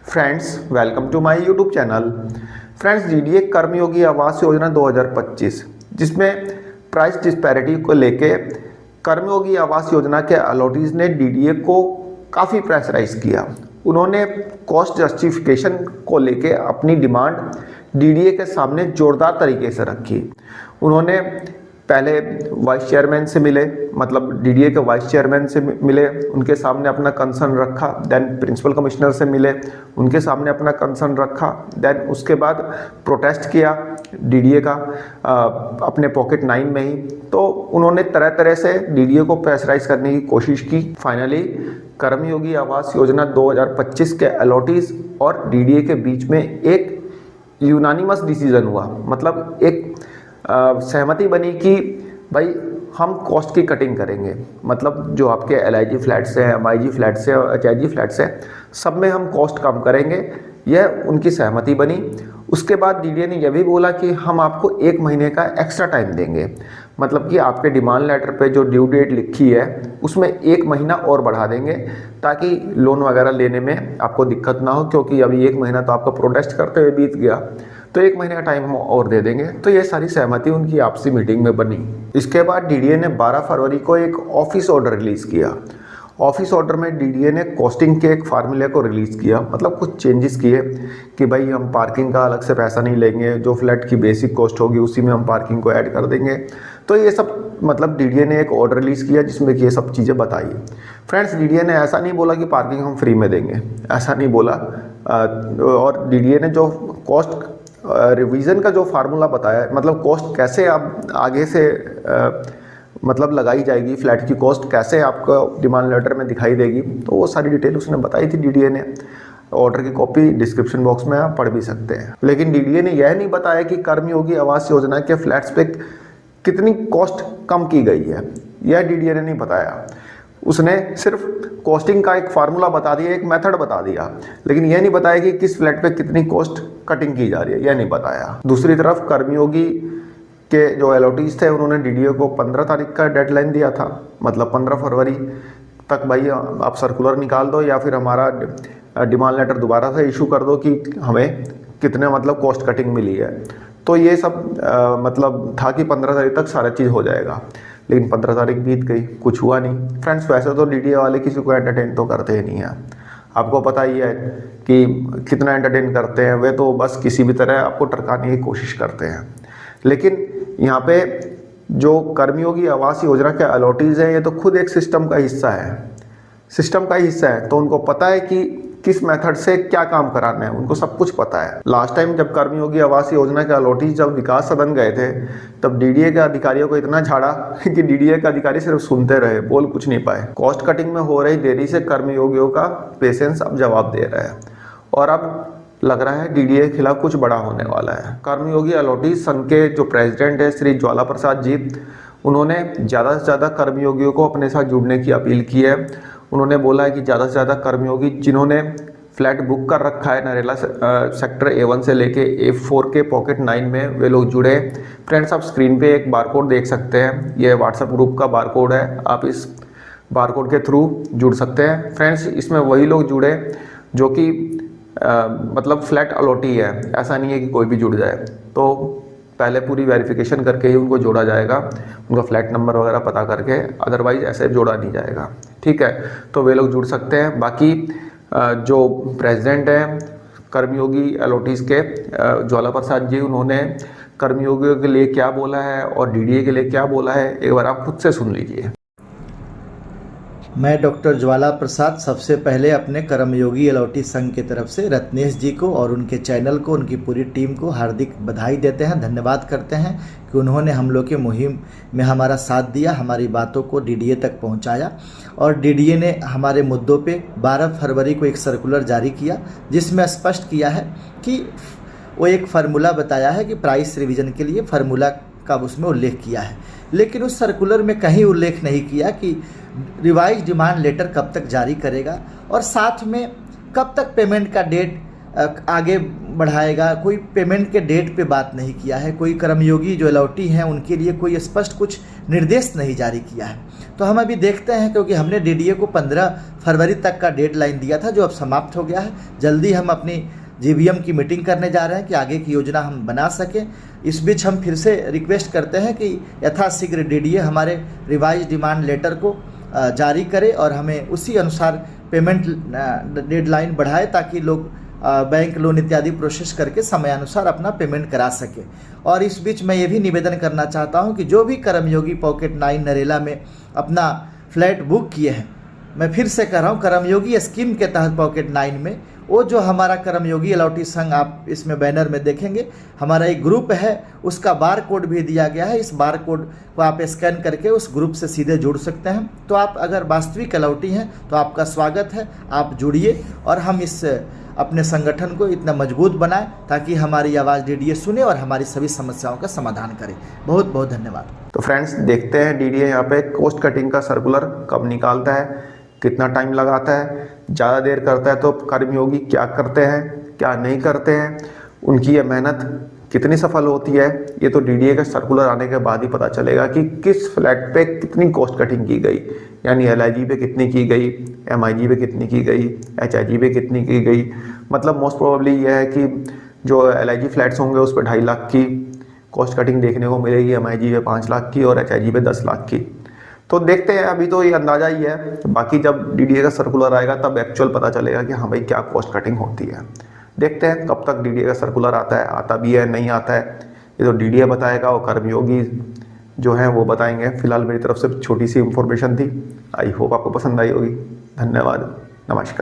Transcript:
Friends, welcome to my YouTube channel. Friends, DDA Karmayogi Awas Yojana 2025 जिसमें price disparity को लेके कर्मयोगी आवास योजना के अलॉटीज़ ने डीडीए को काफ़ी प्रेशराइज किया। उन्होंने कॉस्ट जस्टिफिकेशन को लेके अपनी डिमांड डीडीए के सामने जोरदार तरीके से रखी। उन्होंने पहले वाइस चेयरमैन से मिले, मतलब डीडीए के वाइस चेयरमैन से मिले, उनके सामने अपना कंसर्न रखा। देन प्रिंसिपल कमिश्नर से मिले, उनके सामने अपना कंसर्न रखा। देन उसके बाद प्रोटेस्ट किया डीडीए का अपने पॉकेट 9 में ही। तो उन्होंने तरह तरह से डीडीए को प्रेशराइज करने की कोशिश की। फाइनली कर्मयोगी आवास योजना 2025 के अलॉटीज और डीडीए के बीच में एक यूनानिमस डिसीजन हुआ, मतलब एक सहमति बनी कि भाई हम कॉस्ट की कटिंग करेंगे। मतलब जो आपके LIG फ्लैट्स हैं, MIG फ्लैट्स हैं और HIG फ्लैट्स हैं, सब में हम कॉस्ट कम करेंगे। यह उनकी सहमति बनी। उसके बाद डीडीए ने यह भी बोला कि हम आपको 1 महीने का एक्स्ट्रा टाइम देंगे, मतलब कि आपके डिमांड लेटर पे जो ड्यू डेट लिखी है उसमें 1 महीना और बढ़ा देंगे ताकि लोन वगैरह लेने में आपको दिक्कत ना हो, क्योंकि अभी 1 महीना तो आपका प्रोटेस्ट करते हुए बीत गया, तो 1 महीने का टाइम हम और दे देंगे। तो ये सारी सहमति उनकी आपसी मीटिंग में बनी। इसके बाद डीडीए ने 12 फरवरी को एक ऑफिस ऑर्डर रिलीज़ किया। ऑफिस ऑर्डर में डीडीए ने कॉस्टिंग के एक फार्मूले को रिलीज़ किया, मतलब कुछ चेंजेस किए कि भाई हम पार्किंग का अलग से पैसा नहीं लेंगे, जो फ्लैट की बेसिक कॉस्ट होगी उसी में हम पार्किंग को ऐड कर देंगे। तो ये सब मतलब डीडीए ने एक ऑर्डर रिलीज़ किया जिसमें कि ये सब चीज़ें बताई। फ्रेंड्स, डीडीए ने ऐसा नहीं बोला कि पार्किंग हम फ्री में देंगे, ऐसा नहीं बोला। और डीडीए ने जो कॉस्ट रिवीजन का जो फार्मूला बताया, मतलब कॉस्ट कैसे आप आगे से मतलब लगाई जाएगी, फ्लैट की कॉस्ट कैसे आपको डिमांड लेटर में दिखाई देगी, तो वो सारी डिटेल उसने बताई थी डीडीए ने। ऑर्डर की कॉपी डिस्क्रिप्शन बॉक्स में आप पढ़ भी सकते हैं। लेकिन डीडीए ने यह नहीं बताया कि कर्मयोगी आवास योजना के फ्लैट्स पे कितनी कॉस्ट कम की गई है, यह डीडीए ने नहीं बताया। उसने सिर्फ कॉस्टिंग का एक फार्मूला बता दिया, एक मेथड बता दिया, लेकिन यह नहीं बताया कि किस फ्लैट पे कितनी कॉस्ट कटिंग की जा रही है, यह नहीं बताया। दूसरी तरफ कर्मयोगी के जो अलॉटीज थे उन्होंने डीडीए को 15 तारीख का डेडलाइन दिया था, मतलब 15 फरवरी तक भाई आप सर्कुलर निकाल दो या फिर हमारा डिमांड लेटर दोबारा से इशू कर दो कि हमें कितने मतलब कॉस्ट कटिंग मिली है। तो ये सब मतलब था कि 15 तारीख तक सारा चीज़ हो जाएगा, लेकिन 15 तारीख बीत गई, कुछ हुआ नहीं। फ्रेंड्स, वैसे तो डीडीए वाले किसी को एंटरटेन तो करते ही नहीं हैं, आपको पता ही है कि कितना एंटरटेन करते हैं। वे तो बस किसी भी तरह आपको टरकाने की कोशिश करते हैं। लेकिन यहाँ पे जो कर्मयोगी आवास योजना के अलॉटीज़ हैं, ये तो खुद एक सिस्टम का हिस्सा है, सिस्टम का हिस्सा है। तो उनको पता है कि किस मेथड से क्या काम कराना है, उनको सब कुछ पता है। लास्ट टाइम जब कर्मयोगी आवास योजना के अलॉटीज जब विकास सदन गए थे, तब डीडीए के अधिकारियों को इतना झाड़ा कि डीडीए के अधिकारी सिर्फ सुनते रहे, बोल कुछ नहीं पाए। कॉस्ट कटिंग में हो रही देरी से कर्मयोगियों का पेशेंस अब जवाब दे रहा है और अब लग रहा है डीडीए के खिलाफ कुछ बड़ा होने वाला है। कर्मयोगी अलॉटीज संघ के जो प्रेसिडेंट है श्री ज्वाला प्रसाद जी, उन्होंने ज़्यादा से ज़्यादा कर्मयोगियों को अपने साथ जुड़ने की अपील की है। उन्होंने बोला है कि ज़्यादा से ज़्यादा कर्मयोगी जिन्होंने फ्लैट बुक कर रखा है नरेला सेक्टर A1 से लेके A4 के पॉकेट 9 में, वे लोग जुड़े। फ्रेंड्स, आप स्क्रीन पे एक बारकोड देख सकते हैं, ये व्हाट्सएप ग्रुप का बारकोड है, आप इस बारकोड के थ्रू जुड़ सकते हैं। फ्रेंड्स, इसमें वही लोग जुड़े जो कि मतलब फ्लैट अलॉटी है, ऐसा नहीं है कि कोई भी जुड़ जाए। तो पहले पूरी वेरिफिकेशन करके ही उनको जोड़ा जाएगा, उनका फ्लैट नंबर वगैरह पता करके, अदरवाइज ऐसे जोड़ा नहीं जाएगा। ठीक है, तो वे लोग जुड़ सकते हैं। बाकी जो प्रेसिडेंट हैं कर्मयोगी अलॉटीज़ के ज्वाला प्रसाद जी, उन्होंने कर्मयोगियों के लिए क्या बोला है और डीडीए के लिए क्या बोला है, एक बार आप खुद से सुन लीजिए। मैं डॉक्टर ज्वाला प्रसाद सबसे पहले अपने कर्मयोगी अलॉटी संघ की तरफ से रत्नेश जी को और उनके चैनल को, उनकी पूरी टीम को हार्दिक बधाई देते हैं, धन्यवाद करते हैं कि उन्होंने हम लोग की मुहिम में हमारा साथ दिया, हमारी बातों को डीडीए तक पहुंचाया। और डीडीए ने हमारे मुद्दों पे 12 फरवरी को एक सर्कुलर जारी किया जिसमें स्पष्ट किया है कि वो एक फार्मूला बताया है कि प्राइस रिवीजन के लिए फार्मूला का उसमें उल्लेख किया है, लेकिन उस सर्कुलर में कहीं उल्लेख नहीं किया कि रिवाइज डिमांड लेटर कब तक जारी करेगा और साथ में कब तक पेमेंट का डेट आगे बढ़ाएगा। कोई पेमेंट के डेट पे बात नहीं किया है, कोई कर्मयोगी जो अलॉटी हैं उनके लिए कोई स्पष्ट कुछ निर्देश नहीं जारी किया है। तो हम अभी देखते हैं, क्योंकि हमने डीडीए को 15 फरवरी तक का डेडलाइन दिया था जो अब समाप्त हो गया है। जल्दी हम अपनी जीबीएम की मीटिंग करने जा रहे हैं कि आगे की योजना हम बना सकें। इस बीच हम फिर से रिक्वेस्ट करते हैं कि यथाशीघ्र डीडीए हमारे रिवाइज डिमांड लेटर को जारी करे और हमें उसी अनुसार पेमेंट डेडलाइन बढ़ाए, ताकि लोग बैंक लोन इत्यादि प्रोसेस करके समयानुसार अपना पेमेंट करा सके। और इस बीच मैं ये भी निवेदन करना चाहता हूँ कि जो भी कर्मयोगी पॉकेट 9 नरेला में अपना फ्लैट बुक किए हैं, मैं फिर से कह रहा हूँ, कर्मयोगी स्कीम के तहत पॉकेट 9 में वो जो हमारा कर्मयोगी अलौटी संघ, आप इसमें बैनर में देखेंगे, हमारा एक ग्रुप है, उसका बार कोड भी दिया गया है। इस बार कोड को आप स्कैन करके उस ग्रुप से सीधे जुड़ सकते हैं। तो आप अगर वास्तविक अलौटी हैं तो आपका स्वागत है, आप जुड़िए और हम इस अपने संगठन को इतना मजबूत बनाएं ताकि हमारी आवाज़ डीडीए सुने और हमारी सभी समस्याओं का समाधान करे। बहुत बहुत धन्यवाद। तो फ्रेंड्स, देखते हैं डीडीए यहाँ पे कोस्ट कटिंग का सर्कुलर कब निकालता है, कितना टाइम लगाता है, ज़्यादा देर करता है तो कर्मयोगी क्या करते हैं, क्या नहीं करते हैं, उनकी ये मेहनत कितनी सफल होती है। ये तो डीडीए का सर्कुलर आने के बाद ही पता चलेगा कि किस फ्लैट पे कितनी कॉस्ट कटिंग की गई, यानी एलआईजी पे कितनी की गई, एमआईजी पे कितनी की गई, एचआईजी पे कितनी की गई। मतलब मोस्ट प्रोबेबली ये है कि जो एलआईजी फ्लैट्स होंगे उस पर 2.5 लाख की कॉस्ट कटिंग देखने को मिलेगी, एमआईजी पे 5 लाख की और एचआईजी पे 10 लाख की। तो देखते हैं, अभी तो ये अंदाज़ा ही है, बाकी जब डीडीए का सर्कुलर आएगा तब एक्चुअल पता चलेगा कि हाँ भाई क्या कॉस्ट कटिंग होती है। देखते हैं कब तक डीडीए का सर्कुलर आता है, आता भी है नहीं आता है, ये तो डीडीए बताएगा और कर्मयोगी जो हैं वो बताएंगे। फिलहाल मेरी तरफ से छोटी सी इंफॉर्मेशन थी, आई होप आपको पसंद आई होगी। धन्यवाद, नमस्कार।